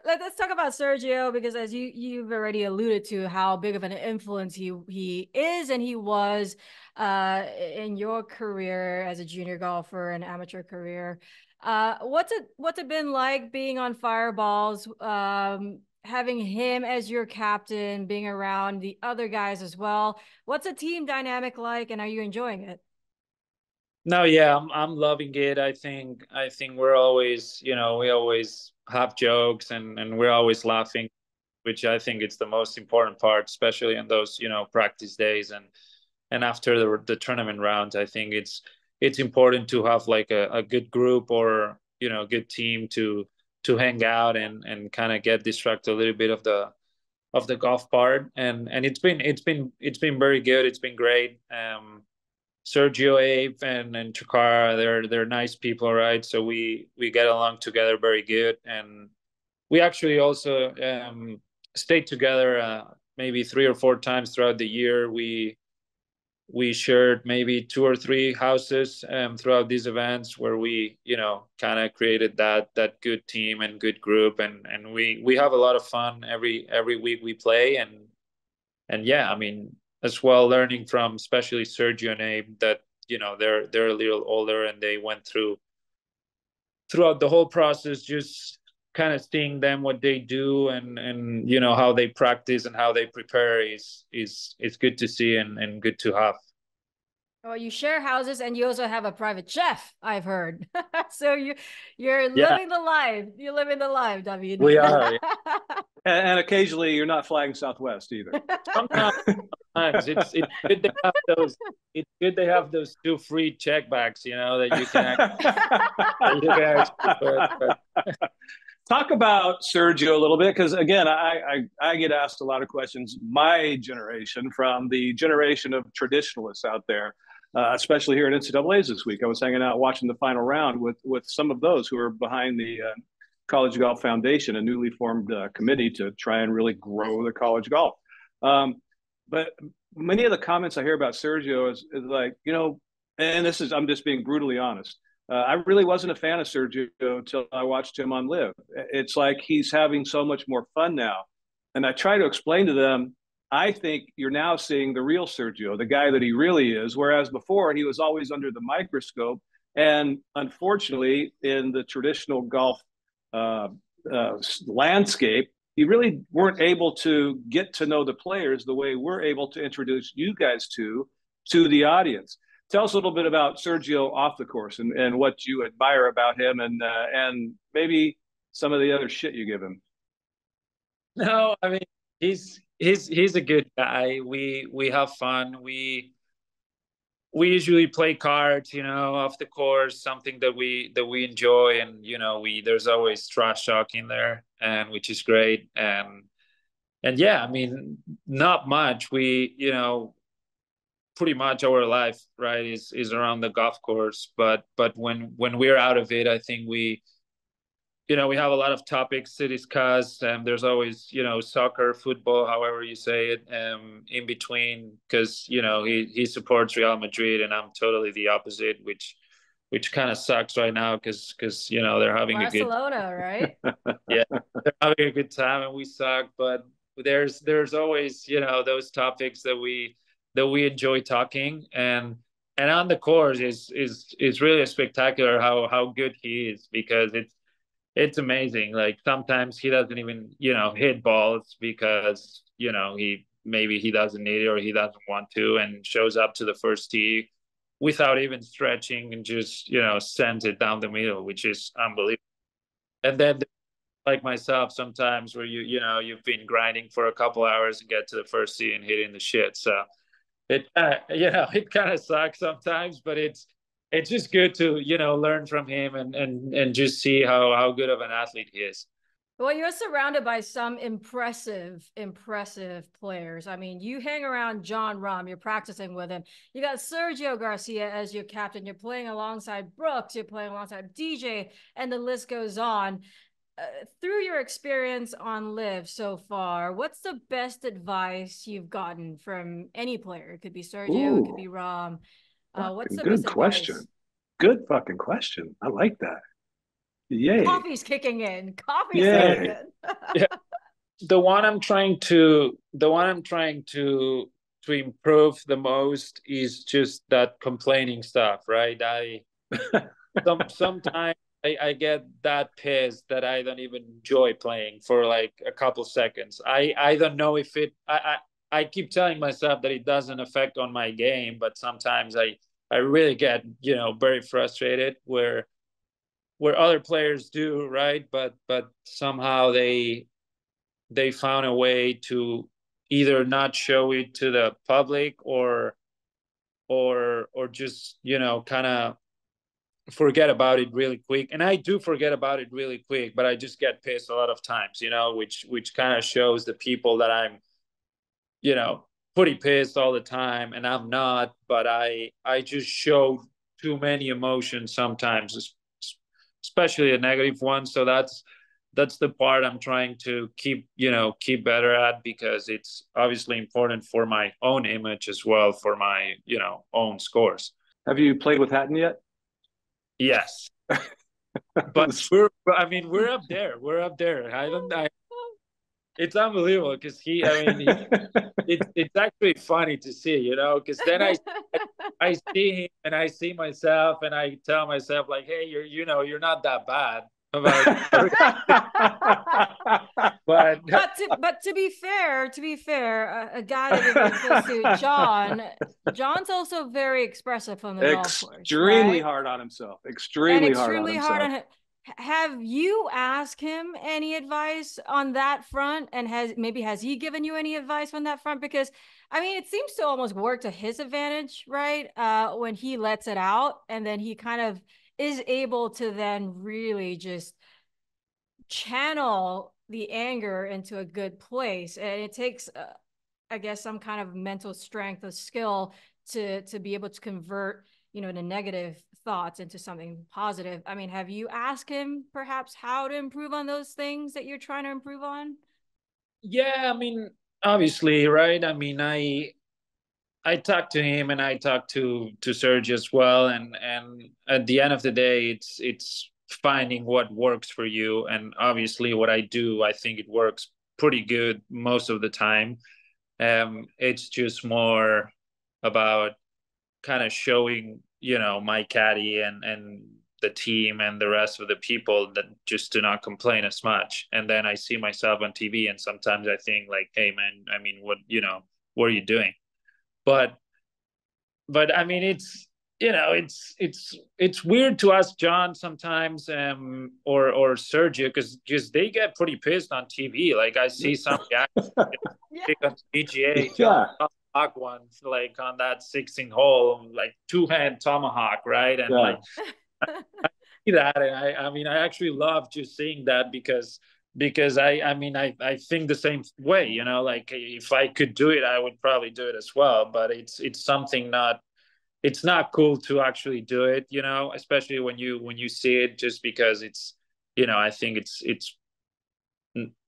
let's talk about Sergio, because as you've already alluded to how big of an influence he is and he was in your career as a junior golfer and amateur career. What's it been like being on Fireballs, having him as your captain, being around the other guys as well? What's a team dynamic like, and are you enjoying it? No, yeah, I'm loving it. I think we're always, we always have jokes and we're always laughing, which I think it's the most important part, especially in those, practice days and after the tournament rounds. I think it's important to have like a good group or, good team to hang out and kind of get distracted a little bit of the golf part. And it's been very good. It's been great. Sergio, Abe, and Chakara, they're nice people, right? So we get along together very good, and we actually also stayed together maybe 3 or 4 times throughout the year. We shared maybe 2 or 3 houses throughout these events where we, kind of created that good team and good group, and we have a lot of fun every week we play, and yeah, I mean, as well, learning from especially Sergio and Abe that they're a little older and they went throughout the whole process, just kind of seeing them what they do and how they practice and how they prepare is good to see and good to have. Well, you share houses and you also have a private chef, I've heard. So you're Yeah, living the life. You're living the life, David. we are. Yeah. And occasionally you're not flying Southwest either. Sometimes, sometimes it's good to have those. It's good to have those 2 free check bags, that you can actually. Talk about Sergio a little bit, because again, I get asked a lot of questions. My generation, from the generation of traditionalists out there, especially here at NCAA's this week, I was hanging out watching the final round with some of those who are behind the College Golf Foundation, a newly formed committee to try and really grow the college golf. Um, but many of the comments I hear about Sergio is like, and this is, I'm just being brutally honest. I really wasn't a fan of Sergio until I watched him on Live. It's like he's having so much more fun now. And I try to explain to them, I think you're now seeing the real Sergio, the guy that he really is, whereas before he was always under the microscope. And unfortunately, in the traditional golf uh, landscape, you really weren't able to get to know the players the way we're able to introduce you guys to the audience. Tell us a little bit about Sergio off the course and what you admire about him and maybe some of the other shit you give him. No, I mean, he's a good guy. We have fun. We usually play cards, off the course, something that we enjoy, and we there's always trash talk in there, and which is great. And yeah, I mean, not much. We, pretty much our life, right, is around the golf course. But when we're out of it, I think we have a lot of topics to discuss. There's always, soccer, football, however you say it, in between, because he supports Real Madrid, and I'm totally the opposite, which kind of sucks right now because they're having a good Barcelona, right? yeah, they're having a good time and we suck. But there's always those topics that we enjoy talking, and on the course is really spectacular how good he is, because it's amazing. Like sometimes he doesn't even, hit balls because, he doesn't need it or he doesn't want to, and shows up to the first tee without even stretching and just, sends it down the middle, which is unbelievable. And then like myself, sometimes where you've been grinding for a couple hours and get to the first tee and hitting the shit. So it it kind of sucks sometimes, but it's just good to learn from him and just see how good of an athlete he is. Well, you're surrounded by some impressive players. I mean, you hang around John Rahm, you're practicing with him. You got Sergio Garcia as your captain. You're playing alongside Brooks, you're playing alongside DJ, and the list goes on. Through your experience on Live so far, what's the best advice you've gotten from any player? It could be Sergio, it could Ooh, be Rahm. What's fucking the best good advice? question. Good fucking question. I like that. Yay. Coffee's kicking in. Coffee's kicking Yay. in. Yeah. The one I'm trying to improve the most is just that complaining stuff, right? Sometimes I get that pissed that I don't even enjoy playing for like a couple seconds. I don't know if I keep telling myself that it doesn't affect on my game, but sometimes I really get, very frustrated where other players do, right? But somehow they found a way to either not show it to the public or just, kind of forget about it really quick. And I do forget about it really quick, but I just get pissed a lot of times, which kind of shows the people that I'm, you know pretty pissed all the time, and I'm not. But I just show too many emotions sometimes, especially a negative one. So that's the part I'm trying to keep better at, because it's obviously important for my own image as well, for my own scores. Have you played with Hatton yet? Yes. But we're up there. We're up there. It's unbelievable because it's actually funny to see, because then I see him and I see myself and I tell myself like, hey, you're not that bad about. But to be fair, a guy that you're very close to, John's also very expressive on the golf course, extremely right? hard on himself. And Extremely hard on extremely hard himself. on him. Have you asked him any advice on that front? And has he given you any advice on that front? Because I mean, it seems to almost work to his advantage, right? When he lets it out, and then he kind of is able to then really just channel the anger into a good place. And it takes, I guess, some kind of mental strength, a skill to be able to convert, the negative thoughts into something positive. I mean, have you asked him perhaps how to improve on those things that you're trying to improve on? yeah, I mean, obviously, right? I mean, I talked to him and I talked to Sergio as well, and at the end of the day, it's finding what works for you. And obviously, what I do, I think it works pretty good most of the time. It's just more about kind of showing, my caddy and the team and the rest of the people that just do not complain as much. And then I see myself on TV, and sometimes I think like, hey man, I mean, what are you doing? But I mean, it's weird to ask John sometimes, or Sergio, because they get pretty pissed on TV. Like I see some guys Yeah. on PGA, Yeah. John tomahawk one, like on that 16 hole, like two-hand tomahawk, right? And Yeah. like I see that, and I mean, I actually love just seeing that, because I mean, I think the same way, like if I could do it, I would probably do it as well. But it's something not it's not cool to actually do it, especially when you see it, just because I think it's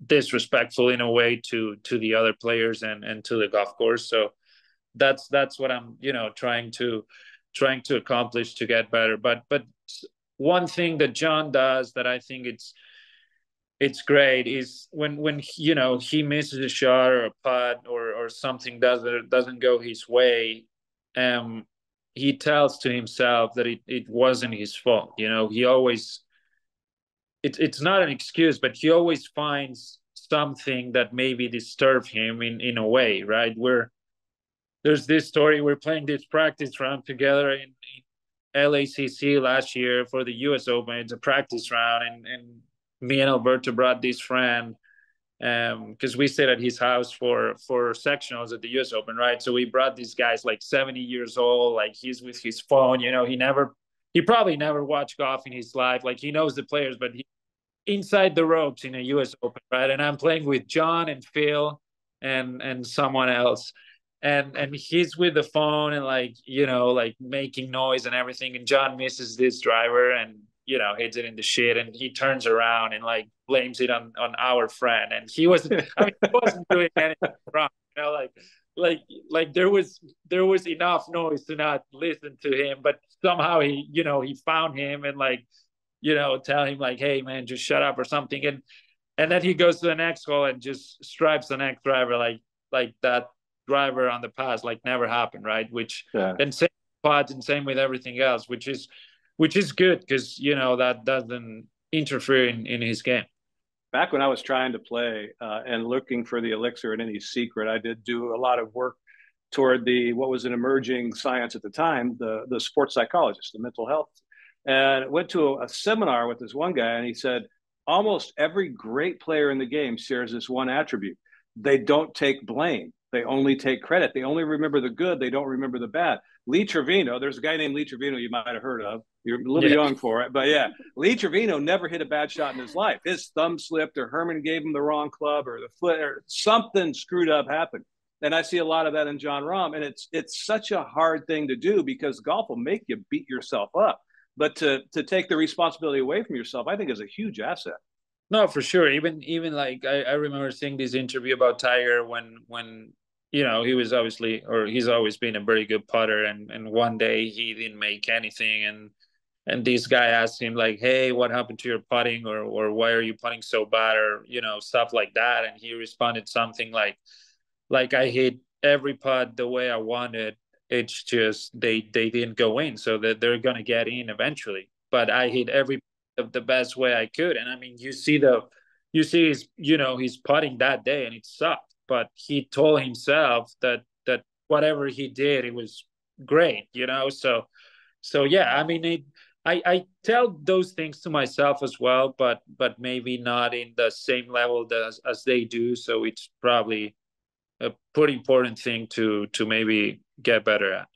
disrespectful in a way to the other players and to the golf course. So that's what I'm trying to accomplish to get better. But one thing that John does that I think it's great is when he misses a shot or a putt, or something doesn't go his way. um he tells to himself that it wasn't his fault. He always it's not an excuse, but he always finds something that maybe disturbed him in a way, right? Where there's this story, we're playing this practice round together in LACC last year for the US Open. It's a practice round, and me and Alberto brought this friend, because we stayed at his house for sectionals at the US Open, right? So we brought these guys like 70 years old, like he's with his phone, he probably never watched golf in his life. Like he knows the players, but inside the ropes in a US Open, right? And I'm playing with John and Phil and someone else. And he's with the phone and like making noise and everything. And John misses this driver and hits it in the shit, and he turns around and like blames it on our friend. And he wasn't doing anything wrong, like there was enough noise to not listen to him, but somehow he found him and like tell him like, hey man, just shut up or something. And then he goes to the next hole and just stripes the next driver like that driver on the pass like never happened, right? Which and same pods and same with everything else, which is good because that doesn't interfere in his game. Back when I was trying to play and looking for the elixir in any secret, I did do a lot of work toward what was an emerging science at the time, the sports psychologist, the mental health, and went to a seminar with this one guy, and he said almost every great player in the game shares this one attribute: they don't take blame. They only take credit. They only remember the good. They don't remember the bad. Lee Trevino, there's a guy named Lee Trevino you might have heard of. You're a little young for it, but yeah, Lee Trevino never hit a bad shot in his life. His thumb slipped, or Herman gave him the wrong club, or the foot, or something screwed up happened. And I see a lot of that in Jon Rahm, and it's such a hard thing to do because golf will make you beat yourself up. But to take the responsibility away from yourself, I think is a huge asset. No, for sure. Even like I remember seeing this interview about Tiger when he was obviously, or he's always been a very good putter, and one day he didn't make anything, and this guy asked him like, hey, what happened to your putting, or why are you putting so bad, or stuff like that, and he responded something like I hit every putt the way I wanted. It's just they didn't go in, so that they're gonna get in eventually. But I hit every putt the best way I could, and I mean, you see his putting that day, and it sucked. But he told himself that whatever he did, it was great, So yeah, I mean, I tell those things to myself as well, but maybe not in the same level as they do. So it's probably a pretty important thing to maybe get better at.